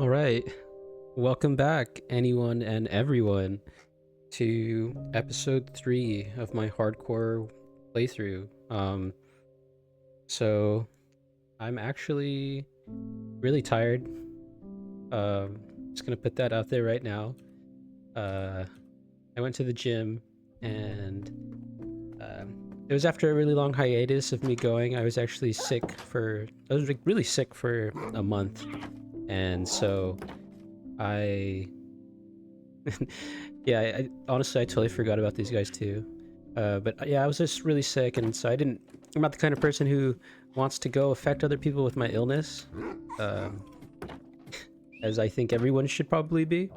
All right. Welcome back, anyone and everyone, to episode 3 of my hardcore playthrough. So I'm actually really tired. Just gonna put that out there right now. Uh, I went to the gym, and it was after a really long hiatus of me going. I was actually sick for. I was like really sick for a month, and so I yeah, honestly I totally forgot about these guys too. But yeah, I was just really sick, and so I didn't. I'm not the kind of person who wants to go affect other people with my illness, um, as I think everyone should probably be.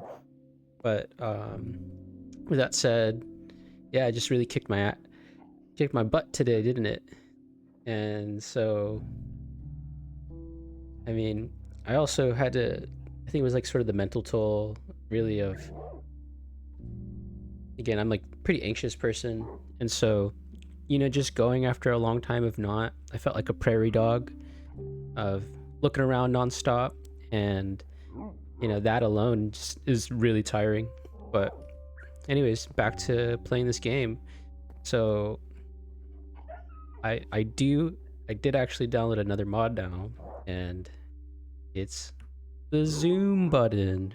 But with that said, yeah, I just really kicked my butt today, didn't it? And so, I mean, I also had to. I think it was like sort of the mental toll, really, of again, I'm like pretty anxious person, and so just going after a long time of not, I felt like a prairie dog of looking around nonstop, and that alone just is really tiring. But anyways, back to playing this game. So I did actually download another mod now, and it's the zoom button.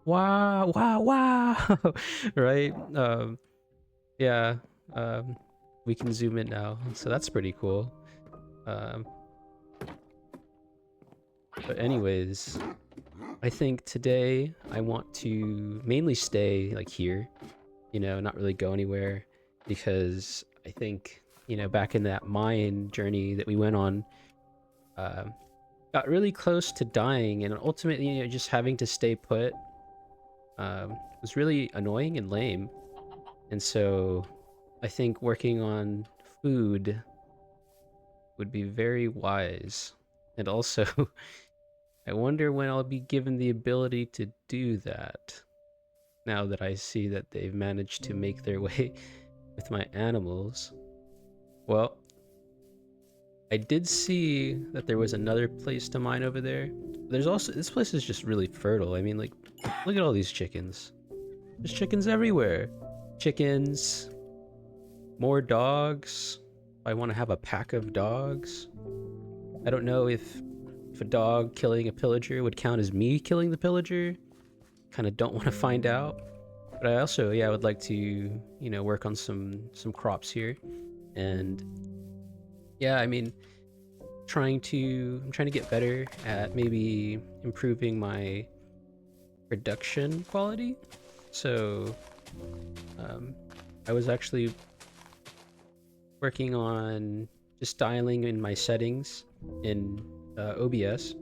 Wow, wow, wow! Right? Yeah. Um, we can zoom in now, so that's pretty cool. Um, but anyways, I think today I want to mainly stay like here, not really go anywhere, because I think, back in that mine journey that we went on, um, got really close to dying, and ultimately, just having to stay put was really annoying and lame. And so I think working on food would be very wise. And also, I wonder when I'll be given the ability to do that, now that I see that they've managed to make their way with my animals. Well, I did see that there was another place to mine over there. There's also, this place is just really fertile. I mean, like, look at all these chickens. There's chickens everywhere. Chickens, more dogs. I want to have a pack of dogs. I don't know if a dog killing a pillager would count as me killing the pillager. Kind of don't want to find out. But I also, yeah, I would like to, work on some crops here. And yeah, I mean, I'm trying to get better at maybe improving my production quality. So, um, I was actually working on just dialing in my settings in OBS,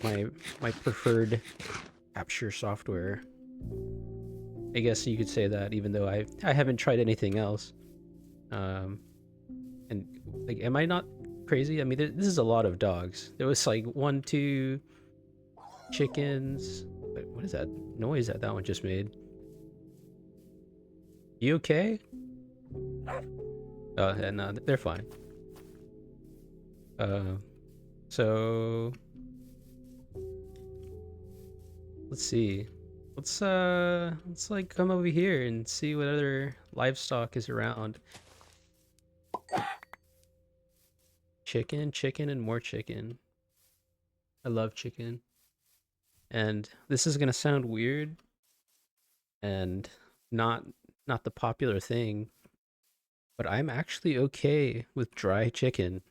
my my preferred capture software. I guess you could say that, even though I haven't tried anything else. Um, and like, am I not crazy? I mean, this is a lot of dogs. There was like one, two chickens. Wait, what is that noise that one just made? You okay? And they're fine. Uh, so let's see. Let's like come over here and see what other livestock is around. Chicken, chicken, and more chicken. I love chicken. And this is gonna sound weird and not not the popular thing, but I'm actually okay with dry chicken.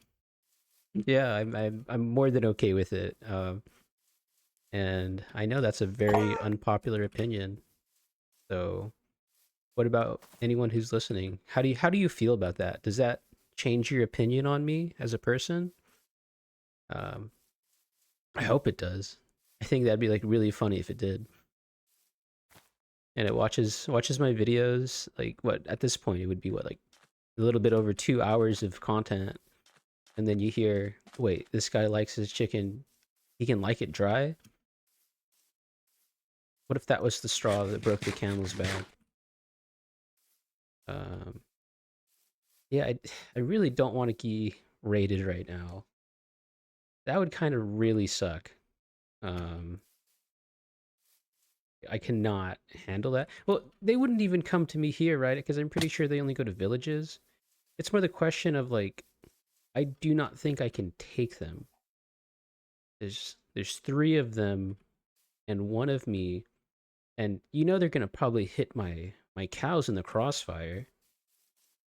Yeah, I'm more than okay with it. And I know that's a very unpopular opinion. So, what about anyone who's listening? How do you feel about that? Does that change your opinion on me as a person? Um, I hope it does. I think that'd be like really funny if it did. And it watches my videos. Like, what, at this point it would be what, like a little bit over 2 hours of content, and then you hear, wait, this guy likes his chicken. He can like it dry. What if that was the straw that broke the camel's back? Um, yeah, I really don't want to be rated right now. That would kind of really suck. Um, I cannot handle that. Well, they wouldn't even come to me here, right? Because I'm pretty sure they only go to villages. It's more the question of like, I do not think I can take them. There's three of them and one of me, and they're gonna probably hit my cows in the crossfire.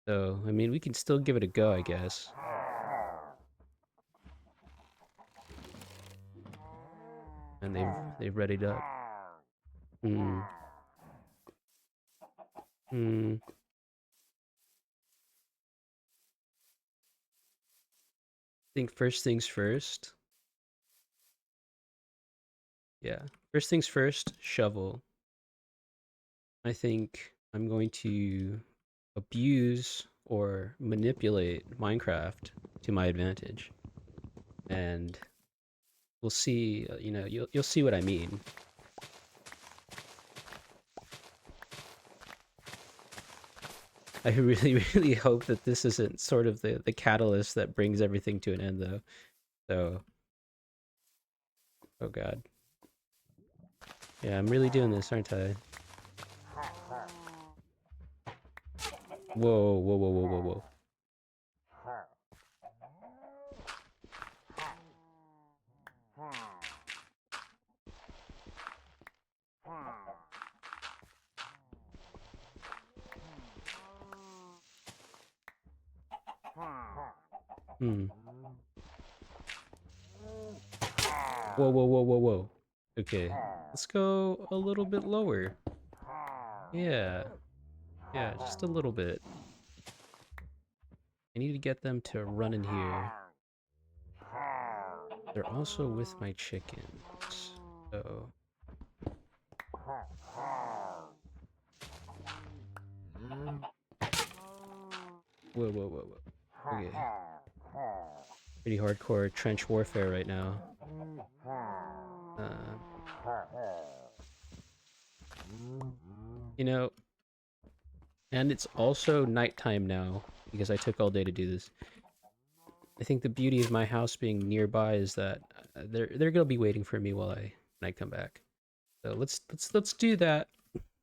So I mean, we can still give it a go, I guess. And they've readied up. Hmm. Hmm. Think first things first. Yeah. First things first, shovel. I think I'm going to abuse or manipulate Minecraft to my advantage. And we'll see, you'll see what I mean. I really, really hope that this isn't sort of the catalyst that brings everything to an end, though. So, oh god. Yeah, I'm really doing this, aren't I? Whoa, whoa, whoa, whoa, whoa, whoa. Hmm. Whoa, whoa, whoa, whoa, whoa. Okay. Let's go a little bit lower. Yeah. Yeah, just a little bit. I need to get them to run in here. They're also with my chickens. So... Whoa, whoa, whoa, whoa. Okay. Pretty hardcore trench warfare right now. Uh, you know, and it's also nighttime now because I took all day to do this. I think the beauty of my house being nearby is that they're gonna be waiting for me while I come back. So let's do that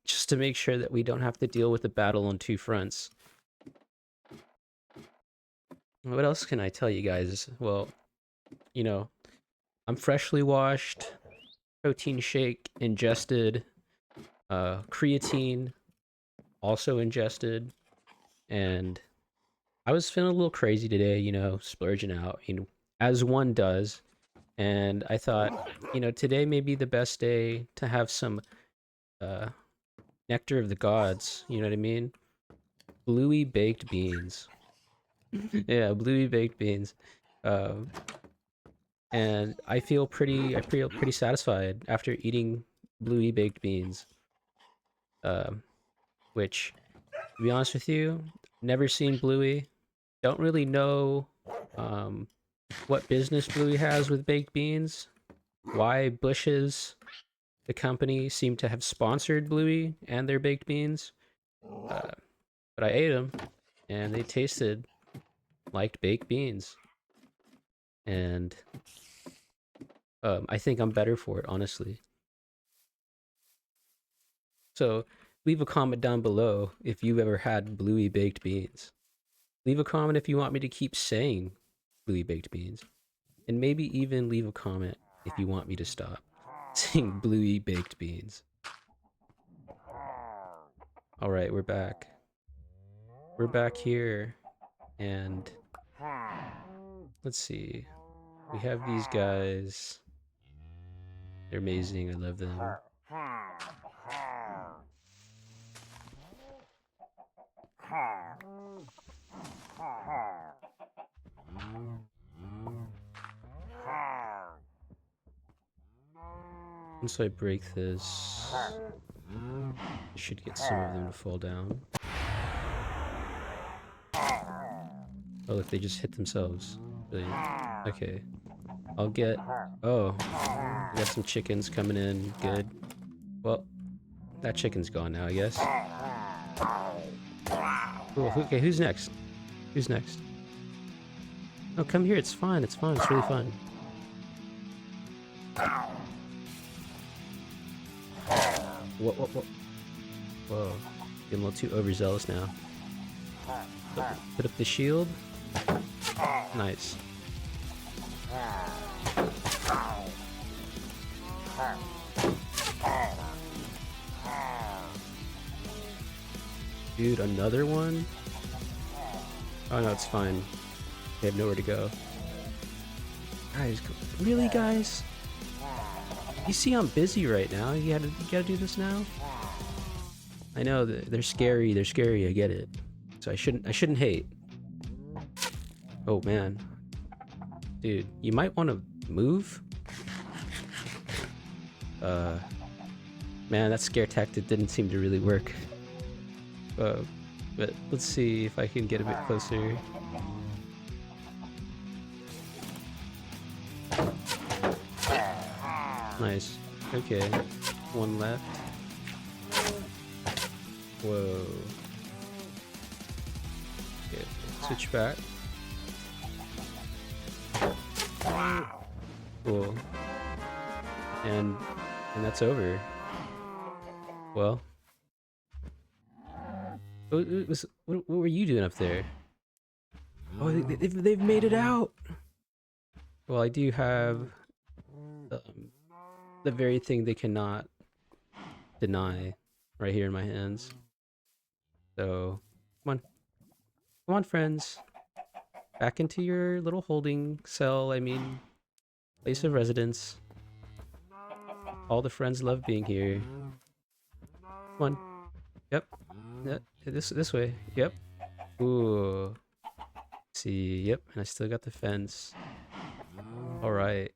just to make sure that we don't have to deal with the battle on two fronts. What else can I tell you guys? Well, you know, I'm freshly washed, protein shake ingested, creatine also ingested, and I was feeling a little crazy today, splurging out, as one does. And I thought, today may be the best day to have some uh, nectar of the gods. You know what I mean? Bluey baked beans. Yeah, bluey baked beans. Um, and I feel pretty satisfied after eating bluey baked beans. Um, which, to be honest with you, never seen Bluey. Don't really know um, what business Bluey has with baked beans. Why Bush's, the company, seem to have sponsored Bluey and their baked beans. Uh, but I ate them, and they tasted like baked beans. And I think I'm better for it, honestly. So leave a comment down below if you've ever had Bluey baked beans. Leave a comment if you want me to keep saying Bluey baked beans. And maybe even leave a comment if you want me to stop saying Bluey baked beans. Alright, we're back. We're back here. And let's see. We have these guys. They're amazing. I love them. Once I break this, I should get some of them to fall down. Oh, look, they just hit themselves. Brilliant. Okay. I'll get... Oh. We got some chickens coming in. Good. Well, that chicken's gone now, I guess. Oh, okay, who's next? Who's next? Oh, come here. It's fine. It's fine. It's really fine. Whoa, whoa, whoa. Whoa. Getting a little too overzealous now. Put up the shield. Nice. Dude, another one? Oh no, it's fine. They have nowhere to go. Guys, really, guys? You see I'm busy right now. You gotta do this now? I know they're scary. They're scary. I get it. So I shouldn't hate. Oh man, dude, you might want to move. Man, that scare tactic didn't seem to really work. But let's see if I can get a bit closer. Nice. Okay, one left. Whoa. Okay, switch back. Cool. And that's over. Well. What were you doing up there? Oh, they've made it out! Well, I do have the very thing they cannot deny right here in my hands. So, come on, friends. Back into your little holding cell, I mean, place of residence. All the friends love being here. Come on. Yep. This way. Yep. Ooh. See, yep, and I still got the fence. Alright.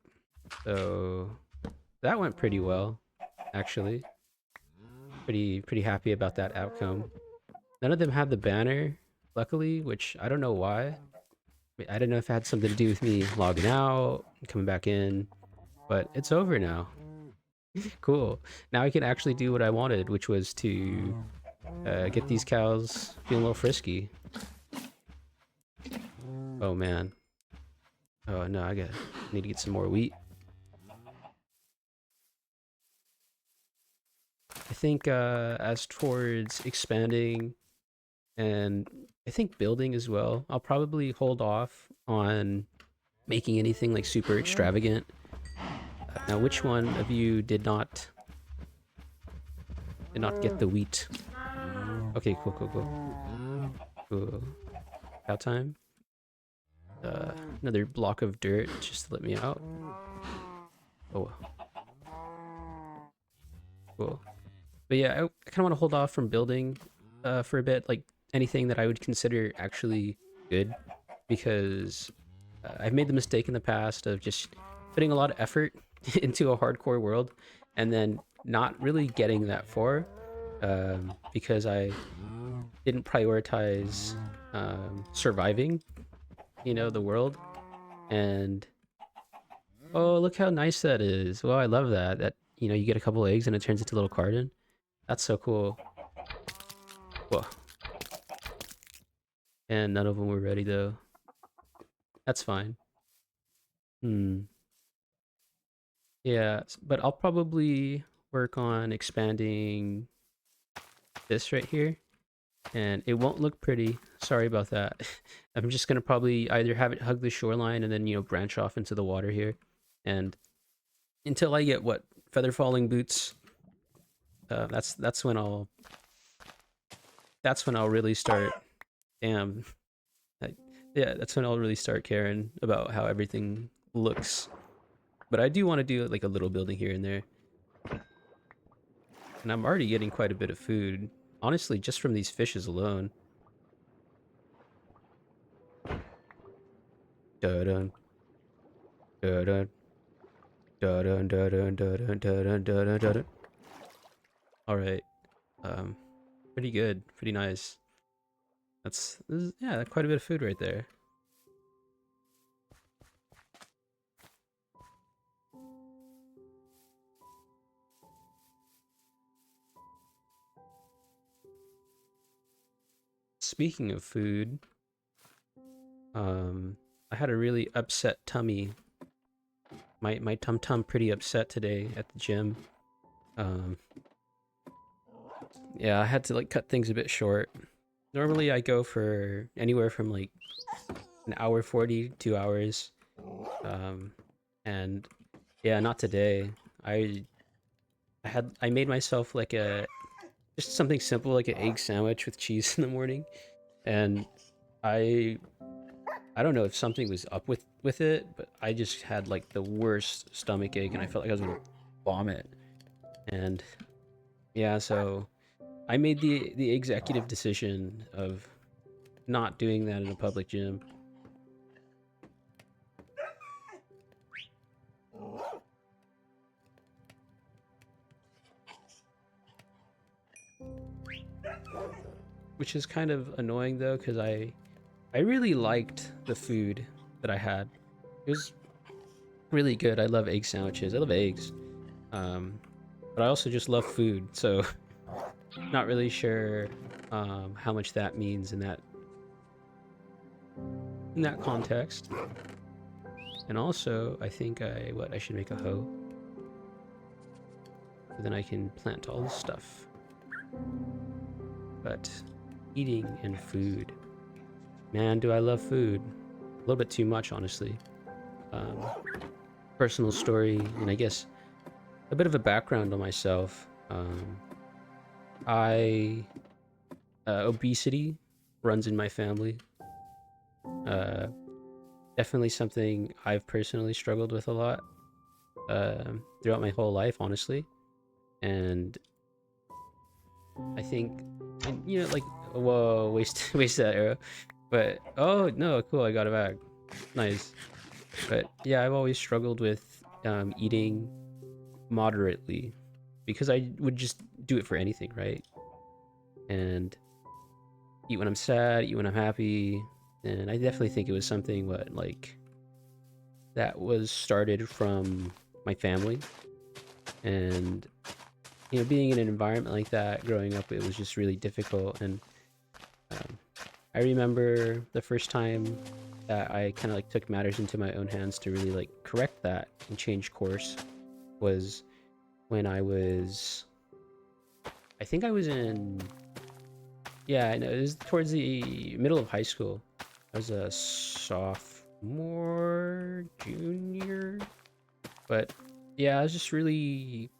So that went pretty well, actually. Pretty happy about that outcome. None of them had the banner, luckily, which I don't know why. I don't know if it had something to do with me logging out, coming back in, but it's over now. Cool. Now I can actually do what I wanted, which was to get these cows feeling a little frisky. Oh man. Oh no, I need to get some more wheat. I think as towards expanding and I think building as well, I'll probably hold off on making anything like super extravagant. Now, which one of you did not get the wheat? Okay, cool. Cow time. Another block of dirt just to let me out. Oh, cool. But yeah, I kind of want to hold off from building for a bit, like anything that I would consider actually good, because I've made the mistake in the past of just putting a lot of effort into a hardcore world and then not really getting that far because I didn't prioritize surviving, the world. And oh, look how nice that is. Well, I love that you get a couple eggs and it turns into a little garden. That's so cool. Whoa. And none of them were ready though. That's fine. Yeah, but I'll probably work on expanding this right here. And it won't look pretty. Sorry about that. I'm just gonna probably either have it hug the shoreline and then, branch off into the water here. And until I get feather falling boots, that's when I'll really start. Damn. Yeah, that's when I'll really start caring about how everything looks. But I do want to do like a little building here and there. And I'm already getting quite a bit of food. Honestly, just from these fishes alone. Dun dun dun dun dun dun dun dun dun dun. All right, pretty good, pretty nice. This is, yeah, quite a bit of food right there. Speaking of food, I had a really upset tummy my tum tum pretty upset today at the gym. Um, yeah, I had to like cut things a bit short. Normally I go for anywhere from like an hour 40, 2 hours. Um, and yeah, not today. I I made myself like a just something simple like an egg sandwich with cheese in the morning, and I I don't know if something was up with it, but I just had like the worst stomach ache, and I felt like I was gonna vomit. And yeah, so I made the executive decision of not doing that in a public gym. Which is kind of annoying though, because I really liked the food that I had. It was really good. I love egg sandwiches. I love eggs. Um, but I also just love food, so not really sure how much that means in that context. And also, I think I should make a hoe, so then I can plant all this stuff. But eating and food, man, do I love food? A little bit too much, honestly. Um, Personal story, and I guess a bit of a background on myself. I Obesity runs in my family. Uh, Definitely something I've personally struggled with a lot throughout my whole life, honestly. And I think, and you know, like, whoa, waste that arrow. But oh no, cool, I got it back. Nice. But yeah, I've always struggled with eating moderately because I would just do it for anything, right? And eat when I'm sad, eat when I'm happy. And I definitely think it was something what like that was started from my family. And you know, being in an environment like that growing up, it was just really difficult. And um, I remember the first time that I kind of like took matters into my own hands to really like correct that and change course was when I think I was in, yeah, no, it was towards the middle of high school. I was a sophomore, junior, but yeah, I was just really,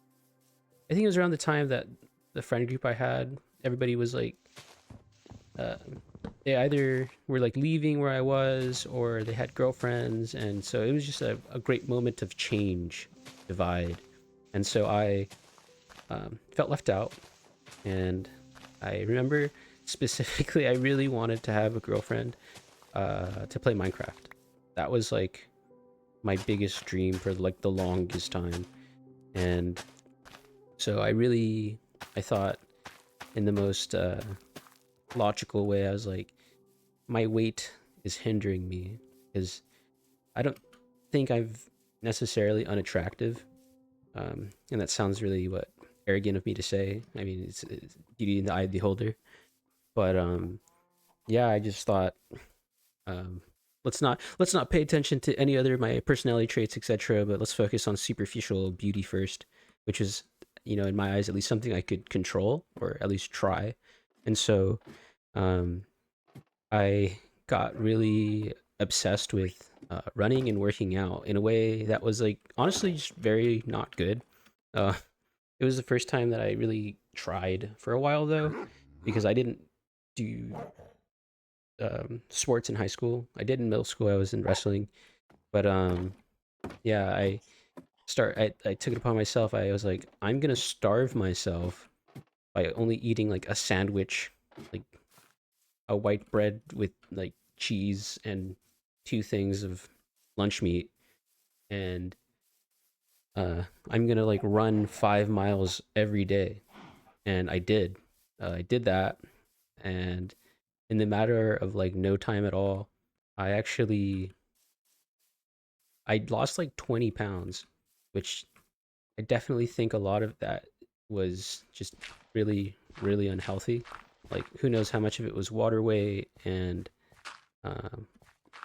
I think it was around the time that the friend group I had, everybody was like, uh, they either were like leaving where I was or they had girlfriends. And so it was just a great moment of change, divide. And so I felt left out. And I remember specifically, I really wanted to have a girlfriend to play Minecraft. That was like my biggest dream for like the longest time. And so I thought in the most logical way, I was like, my weight is hindering me because I don't think I've necessarily unattractive. And that sounds really what arrogant of me to say. I mean, it's beauty in the eye of the beholder. But yeah, I just thought um, let's not pay attention to any other of my personality traits, etc. But let's focus on superficial beauty first, which is, you know, in my eyes, at least something I could control or at least try. And so um, I got really obsessed with running and working out in a way that was like honestly just very not good. Uh, it was the first time that I really tried for a while though, because I didn't do sports in high school. I did in middle school. I was in wrestling, but yeah, I took it upon myself. I was like, I'm gonna starve myself by only eating like a sandwich, like a white bread with like cheese and two things of lunch meat, and I'm gonna like run 5 miles every day. And I did. I did that, and in the matter of like no time at all, I actually I lost like 20 pounds, which I definitely think a lot of that was just really, really unhealthy. Like, who knows how much of it was water weight. And um,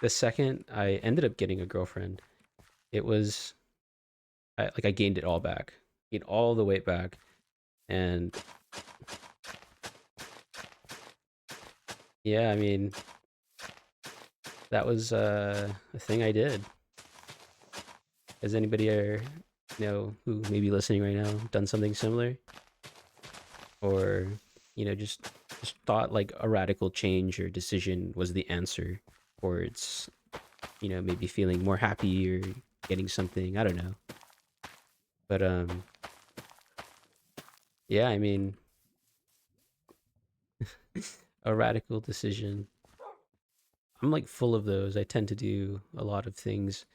the second I ended up getting a girlfriend, it was I gained it all back, gained all the weight back, and yeah, I mean that was a thing I did. Has anybody who may be listening right now done something similar, or just thought like a radical change or decision was the answer, or it's maybe feeling more happy or getting something, I don't know. But yeah, I mean, a radical decision. I'm like full of those. I tend to do a lot of things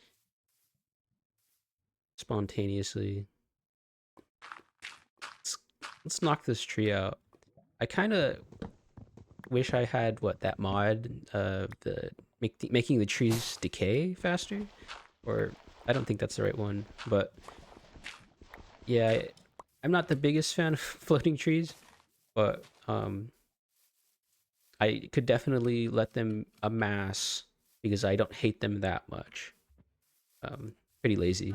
spontaneously. Let's, let's knock this tree out. I kind of wish I had that mod, making the trees decay faster, or I don't think that's the right one, but yeah, I'm not the biggest fan of floating trees, but I could definitely let them amass because I don't hate them that much. Pretty lazy.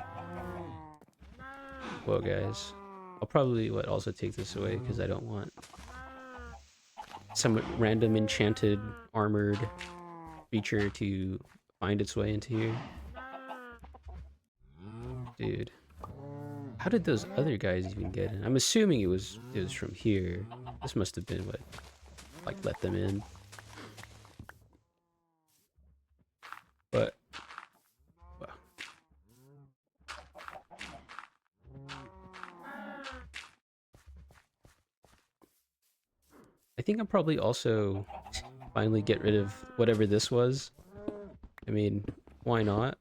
Whoa, guys. I'll probably also take this away because I don't want some random enchanted armored creature to find its way into here. Dude. How did those other guys even get in? I'm assuming it was from here. This must have been what let them in. But well, I think I'll probably also finally get rid of whatever this was. I mean, why not?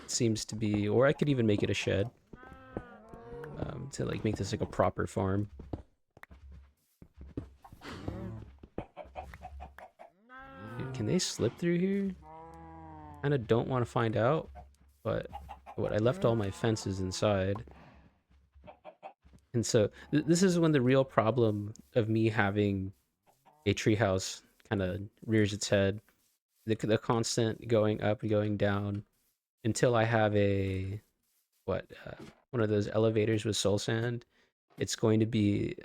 It seems to be, or I could even make it a shed. To make this like a proper farm. Dude, can they slip through here? Kind of don't want to find out, but I left all my fences inside. And so this is when the real problem of me having a treehouse kind of rears its head. The constant going up and going down until I have one of those elevators with soul sand. It's going to be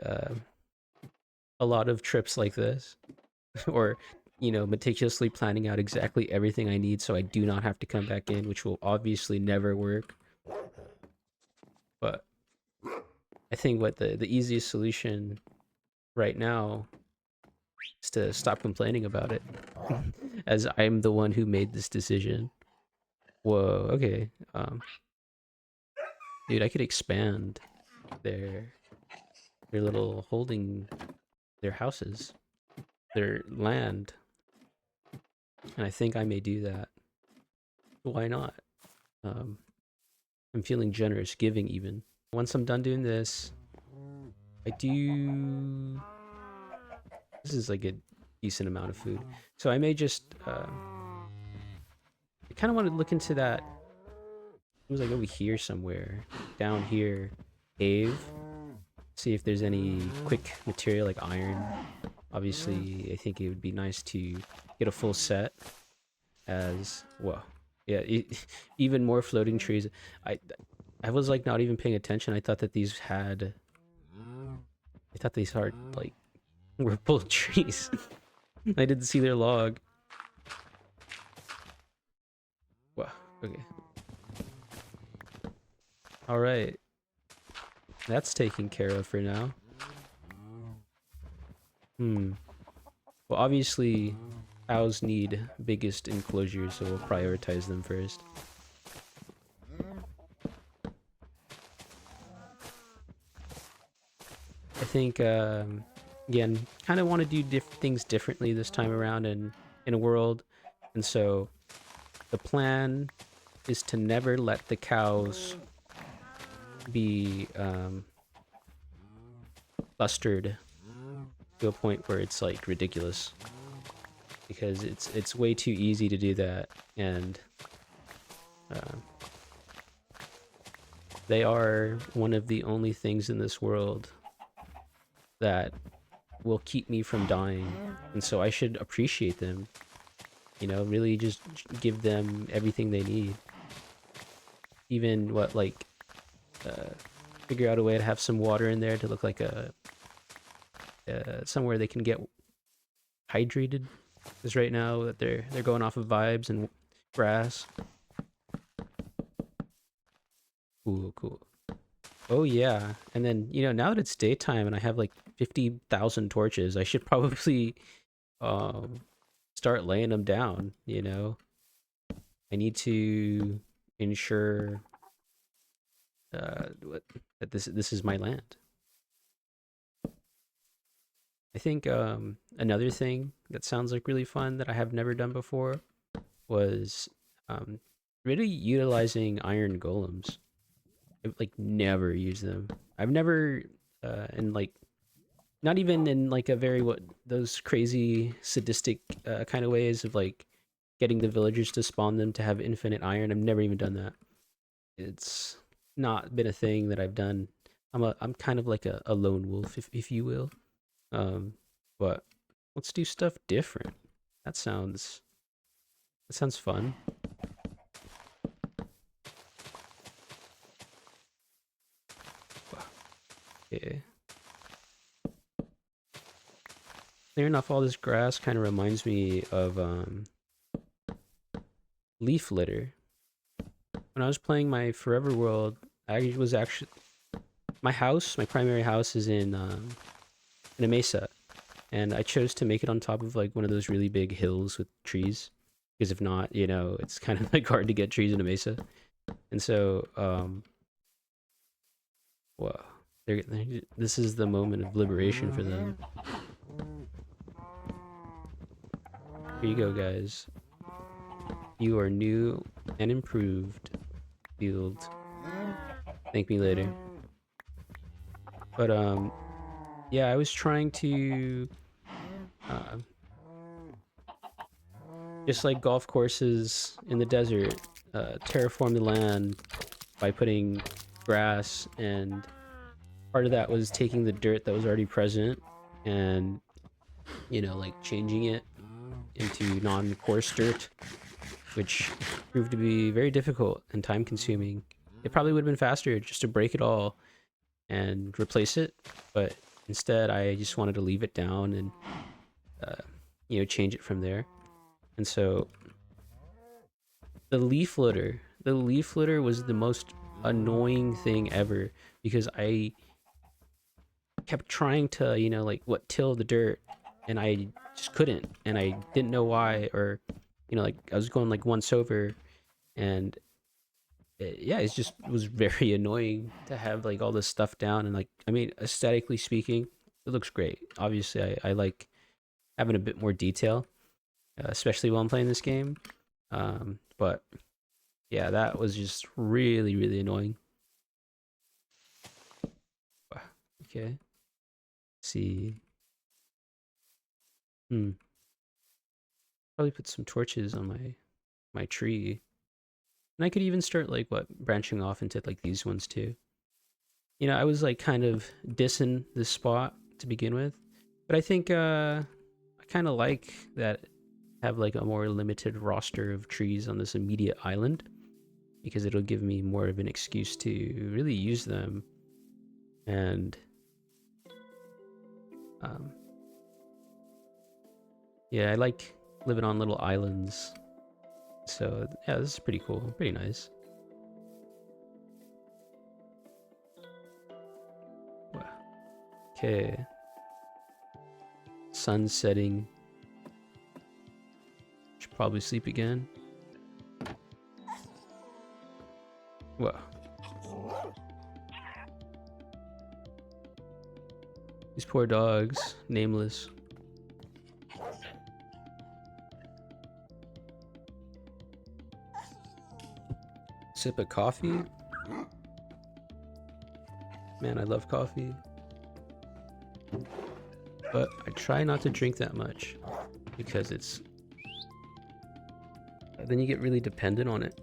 a lot of trips like this, or meticulously planning out exactly everything I need so I do not have to come back in, which will obviously never work. But I think the easiest solution right now is to stop complaining about it, as I'm the one who made this decision. Whoa, okay. Dude, I could expand their little holding, their houses, their land, and I think I may do that. Why not? I'm feeling generous, giving even. Once I'm done doing this, I do. This is like a decent amount of food, so I may just. I kind of want to look into that. It was like over here somewhere, down here, cave. See if there's any quick material like iron. Obviously, I think it would be nice to get a full set. As well, yeah, even more floating trees. I was like not even paying attention. I thought that these had. I thought these are like were bullet trees. I didn't see their log. Wow. Okay. All right. That's taken care of for now. Well, obviously, cows need biggest enclosures, so we'll prioritize them first. I think, again, kind of want to do things differently this time around in a world, and so the plan is to never let the cows be clustered to a point where it's like ridiculous, because it's way too easy to do that, and they are one of the only things in this world that will keep me from dying, and so I should appreciate them, really just give them everything they need. Even figure out a way to have some water in there to look like a somewhere they can get hydrated. Because right now that they're going off of vibes and grass. Cool. Oh yeah, and then now that it's daytime and I have like 50,000 torches, I should probably um start laying them down. I need to ensure that this is my land. I think another thing that sounds like really fun that I have never done before was really utilizing iron golems. I've like never used them. I've never in like not even in like a very what those crazy sadistic kind of ways of like getting the villagers to spawn them to have infinite iron. I've never even done that. It's not been a thing that I've done. I'm kind of like a lone wolf, if you will. But let's do stuff different. That sounds fun. Okay. Clearing off all this grass kind of reminds me of leaf litter. When I was playing my Forever World, I was actually my primary house is in a mesa, and I chose to make it on top of like one of those really big hills with trees, because if not, it's kind of like hard to get trees in a mesa. And so, wow, this is the moment of liberation for them. Here you go, guys. You are new and improved. Field. Thank me later. But yeah, I was trying to just like golf courses in the desert, terraform the land by putting grass, and part of that was taking the dirt that was already present and like changing it into non-coarse dirt, which proved to be very difficult and time consuming. It probably would have been faster just to break it all and replace it, but instead I just wanted to leave it down and change it from there. And so the leaf litter was the most annoying thing ever, because I kept trying to till the dirt, and I just couldn't, and I didn't know why, or like I was going like once over, and it was very annoying to have like all this stuff down. And like, I mean, aesthetically speaking, it looks great. Obviously I like having a bit more detail, especially while I'm playing this game. But yeah, that was just really, really annoying. Okay. Let's see. Probably put some torches on my tree. And I could even start like branching off into like these ones too. I was like kind of dissing this spot to begin with, but I think I kind of like that have like a more limited roster of trees on this immediate island, because it'll give me more of an excuse to really use them. And yeah, I like living on little islands. So yeah, this is pretty cool, pretty nice. Wow. Okay. Sun setting. Should probably sleep again. Wow. These poor dogs, nameless. Sip of coffee. Man, I love coffee. But I try not to drink that much, because then you get really dependent on it.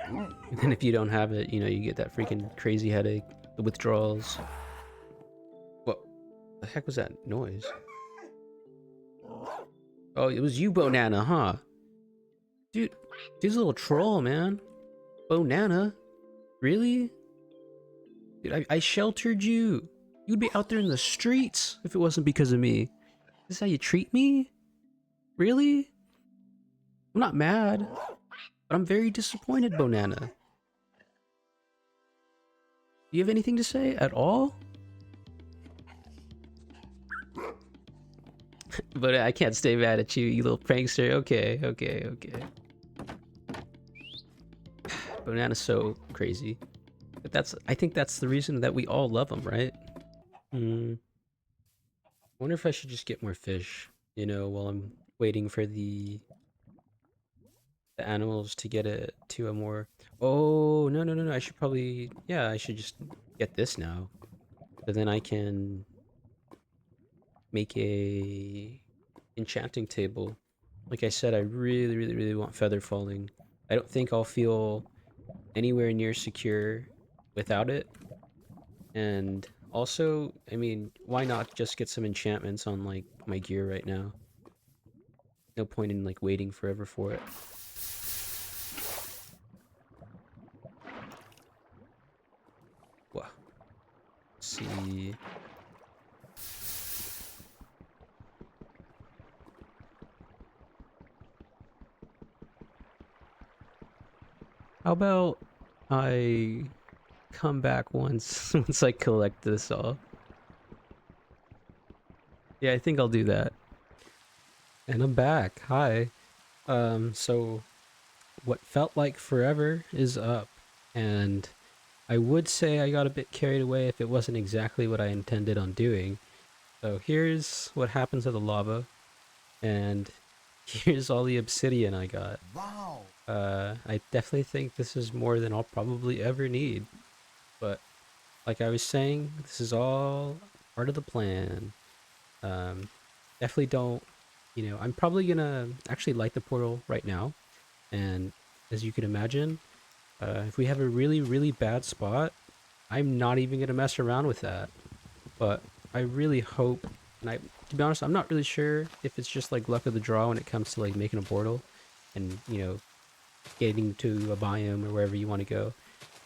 And then if you don't have it, you get that freaking crazy headache, the withdrawals. What the heck was that noise? Oh, it was you, Bonana, huh? Dude's a little troll, man. Bonana? Really? Dude, I sheltered you. You'd be out there in the streets if it wasn't because of me. This is how you treat me? Really? I'm not mad, but I'm very disappointed, Bonana. Do you have anything to say at all? But I can't stay mad at you, you little prankster. Okay, okay, okay. Banana's so crazy. But I think that's the reason that we all love him, right? Hmm. I wonder if I should just get more fish, you know, while I'm waiting for the animals to get it to a more... Oh, no, no, no, no. I should probably... Yeah, I should just get this now. So then I can make a enchanting table. Like I said, I really, really, really want feather falling. I don't think I'll feel anywhere near secure without it. And also, I mean, why not just get some enchantments on like my gear right now? No point in like waiting forever for it. Well, let's see. How about I come back once once I collect this all? Yeah, I think I'll do that. And I'm back. Hi. So what felt like forever is up, and I would say I got a bit carried away if it wasn't exactly what I intended on doing. So here's what happens to the lava, and here's all the obsidian I got. Wow. I definitely think this is more than I'll probably ever need, but like I was saying, this is all part of the plan. Um, Definitely don't, you know, I'm probably gonna actually light the portal right now, and as you can imagine, if we have a really, really bad spot, I'm not even gonna mess around with that. But I really hope, and to be honest, I'm not really sure if it's just like luck of the draw when it comes to like making a portal, and you know, getting to a biome or wherever you want to go.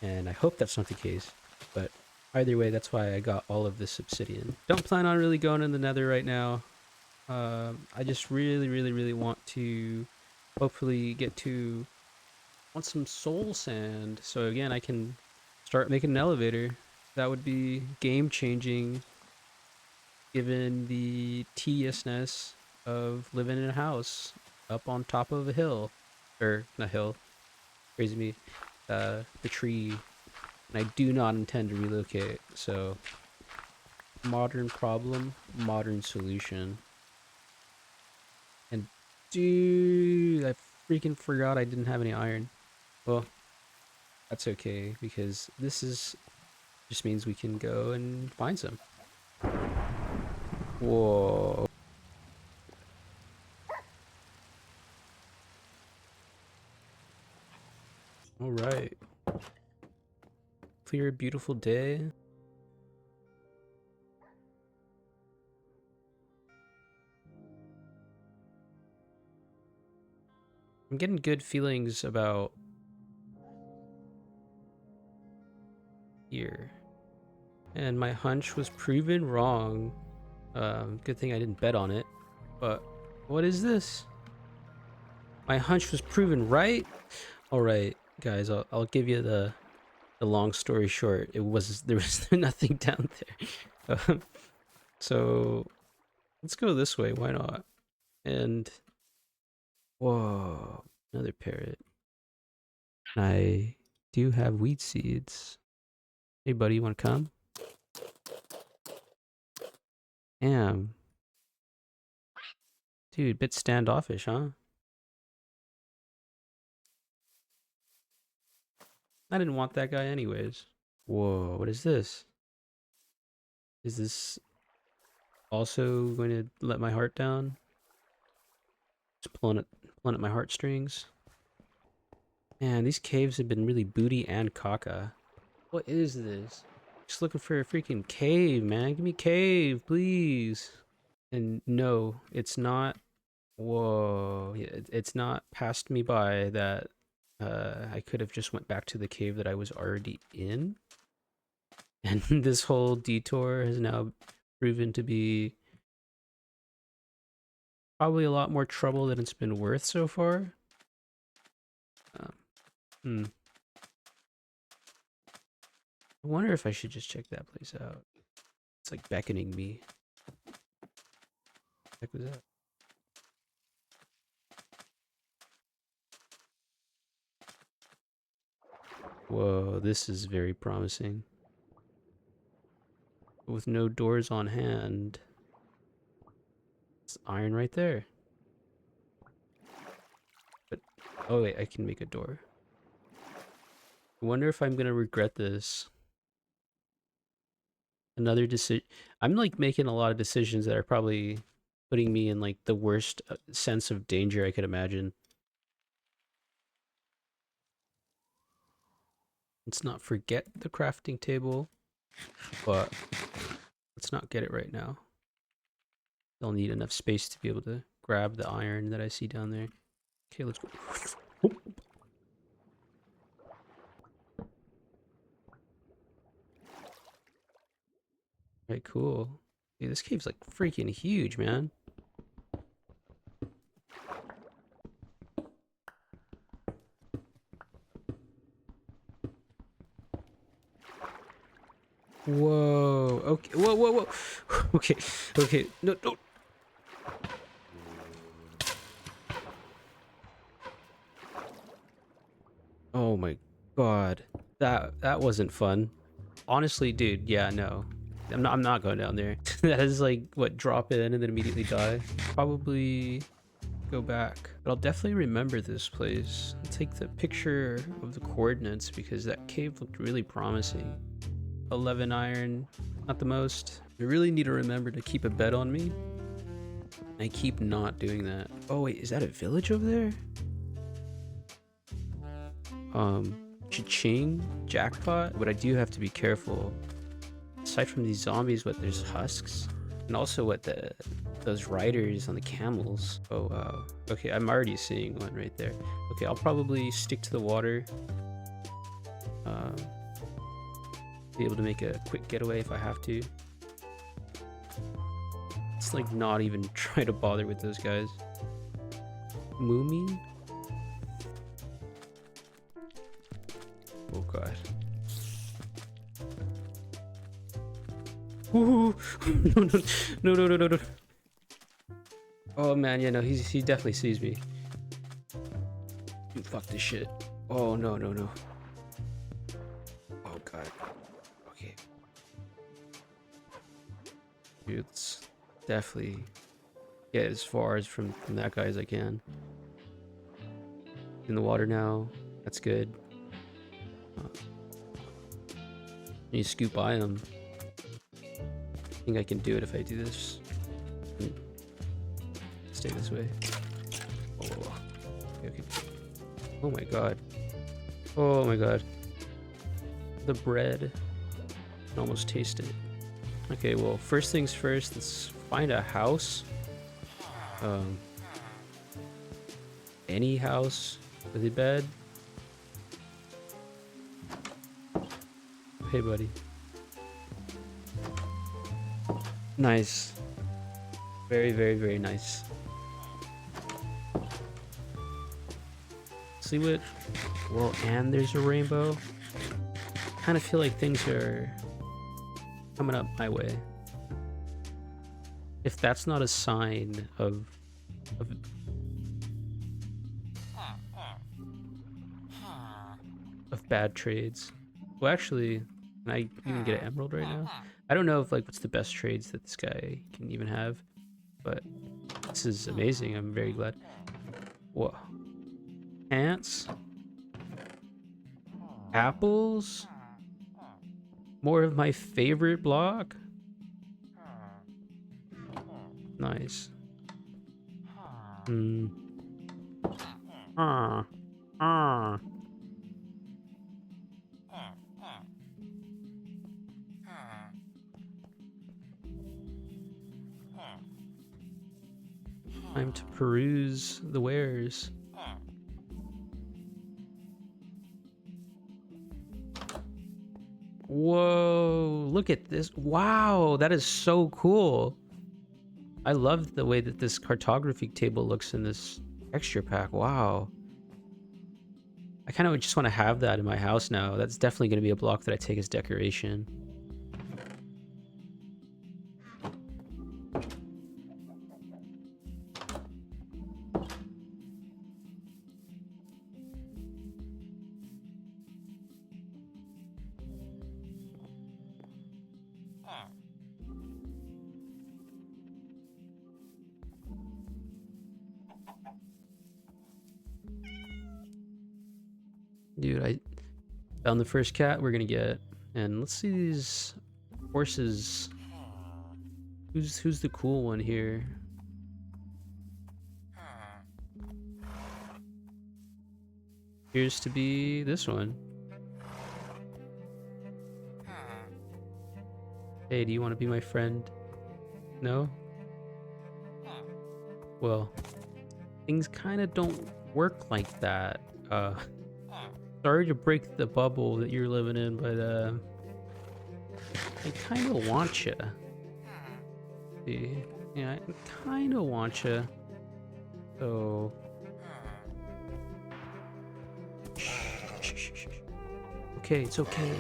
And I hope that's not the case. But either way, that's why I got all of this obsidian. Don't plan on really going in the nether right now. I just really, really, really want to hopefully get to... want some soul sand. So again, I can start making an elevator. That would be game changing given the tediousness of living in a house up on top of a hill. Or, not hill, crazy me. The tree. And I do not intend to relocate, so... modern problem, modern solution. And dude, I freaking forgot I didn't have any iron. Well, that's okay, because this is... just means we can go and find some. Whoa. Alright. Clear, beautiful day. I'm getting good feelings about here. And my hunch was proven wrong. Good thing I didn't bet on it. But what is this? My hunch was proven right? Alright, guys, I'll give you the long story short. There was nothing down there. So let's go this way, why not? And whoa, another parrot. I do have wheat seeds. Hey buddy, you wanna come? Damn. Dude, bit standoffish, huh? I didn't want that guy anyways. Whoa, what is this? Is this also going to let my heart down? Just pulling at my heartstrings. Man, these caves have been really booty and caca. What is this? Just looking for a freaking cave, man. Give me a cave, please. And no, it's not... Whoa. Yeah, it's not passed me by that I could have just went back to the cave that I was already in. And this whole detour has now proven to be probably a lot more trouble than it's been worth so far. Um, hmm. I wonder if I should just check that place out. It's like beckoning me. What the heck was that? Whoa, this is very promising. With no doors on hand. It's iron right there. But, oh wait, I can make a door. I wonder if I'm gonna regret this. Another decision. I'm like making a lot of decisions that are probably putting me in like the worst sense of danger I could imagine. Let's not forget the crafting table, but let's not get it right now. I'll need enough space to be able to grab the iron that I see down there. Okay, let's go. Alright, cool. Dude, this cave's like freaking huge, man. Whoa. Okay. Whoa, whoa, whoa. Okay. Okay. No, no. Oh my god. That wasn't fun. Honestly, dude, yeah, no. I'm not going down there. That is like what, drop in and then immediately die. Probably go back. But I'll definitely remember this place. I'll take the picture of the coordinates because that cave looked really promising. 11 iron, not the most. I really need to remember to keep a bed on me. I keep not doing that. Oh wait, is that a village over there? Cha-ching, jackpot. But I do have to be careful. Aside from these zombies, what, there's husks? And also what, those riders on the camels. Oh wow. Okay, I'm already seeing one right there. Okay, I'll probably stick to the water. Be able to make a quick getaway if I have to. It's like not even try to bother with those guys. Moomy? Oh god. Ooh, no, no, no, no, no, no, no. Oh man, yeah, no, he definitely sees me. Fuck this shit. Oh no, no, no. Oh god. Okay. Dude, let's definitely get as far as from that guy as I can. In the water now. That's good. You scoop by him. I think I can do it if I do this. Stay this way. Whoa, whoa, whoa. Okay, okay. Oh my god. Oh my god. The bread. I can almost taste it. Okay, well, first things first, let's find a house. Any house with a bed. Hey, buddy. Nice. Very, very, very nice. See what? Well, and there's a rainbow. Kind of feel like things are coming up my way. If that's not a sign of bad trades. Well, actually, can I even get an emerald right now? I don't know if like what's the best trades that this guy can even have, but this is amazing. I'm very glad. Whoa. Ants? Apples? More of my favorite block? Nice. Hmm. Ah. Ah. Time to peruse the wares. Whoa, look at this. Wow, that is so cool. I love the way that this cartography table looks in this texture pack. Wow. I kind of just want to have that in my house now. That's definitely going to be a block that I take as decoration. Dude, I found the first cat we're gonna get. And let's see these horses. Who's the cool one here? Appears to be this one. Hey, do you want to be my friend? No? Well, things kind of don't work like that. Sorry to break the bubble that you're living in, but I kind of want you. See, yeah, I kind of want you. So, okay, it's okay.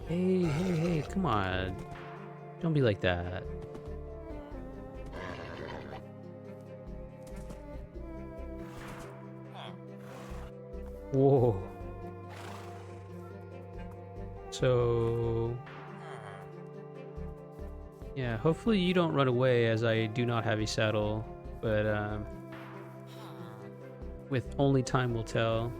Hey, come on. Don't be like that. Whoa. So, yeah, hopefully you don't run away as I do not have a saddle, but with only time will tell.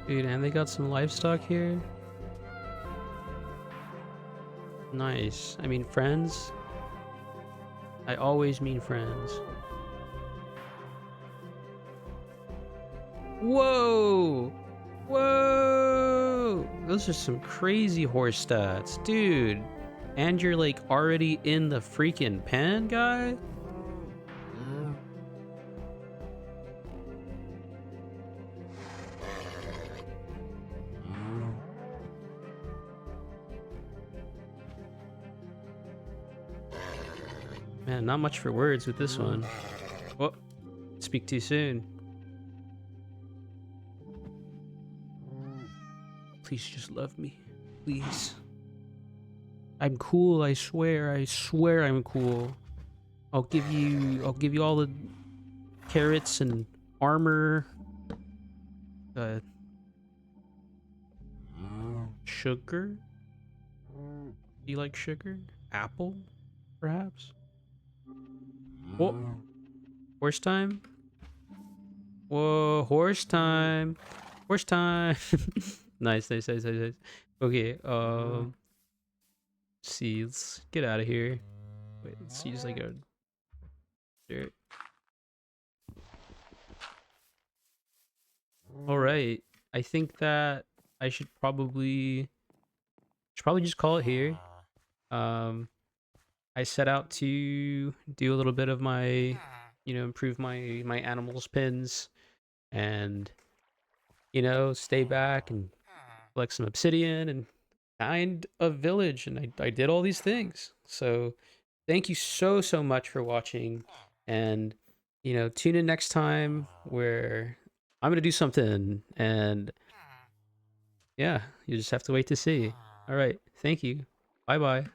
Dude, and they got some livestock here. Nice. I mean, friends. I always mean friends. Whoa! Whoa! Those are some crazy horse stats, dude. And you're like already in the freaking pen, guy? Man, not much for words with this one. Oh, speak too soon. Please just love me. Please. I'm cool, I swear. I swear I'm cool. I'll give you all the carrots and armor. Sugar? Do you like sugar? Apple, perhaps? Whoa. Horse time? Whoa, horse time. Horse time. Nice. Okay, let's see, let's get out of here. Wait, let's use like a dirt. Alright. I think that I should probably just call it here. I set out to do a little bit of my, improve my animals pins and, stay back and collect some obsidian and find a village, and I did all these things. So thank you so much for watching, and tune in next time where I'm gonna do something, and yeah, you just have to wait to see. All right, thank you. Bye bye.